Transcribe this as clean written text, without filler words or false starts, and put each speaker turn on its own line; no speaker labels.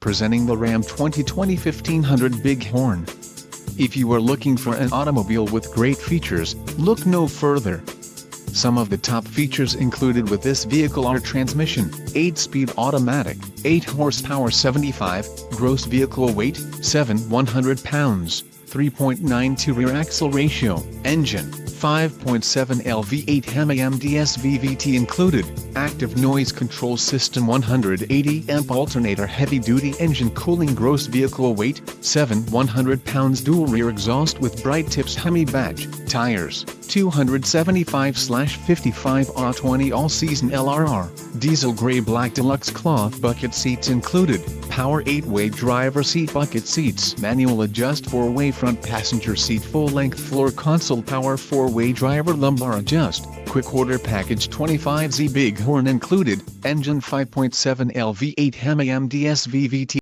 Presenting the Ram 2020 1500 Bighorn. If you are looking for an automobile with great features, look no further. Some of the top features included with this vehicle are transmission, 8-speed automatic, 8 horsepower 75, gross vehicle weight, 100 pounds, 3.92 rear axle ratio, engine, 5.7 LV8 HEMA-MDS VVT included, active noise control system 180 amp alternator heavy-duty engine cooling gross vehicle weight, 100 pounds dual rear exhaust with bright tips Hemi badge, tires, 275/55 R20 all-season LRR, diesel gray black deluxe cloth bucket seats included, power 8-way driver seat bucket seats manual adjust 4-way front passenger seat full-length floor console power 4-way driver lumbar adjust, quick order package 25Z Bighorn included, engine 5.7 LV8 HEMA-MDS VVT.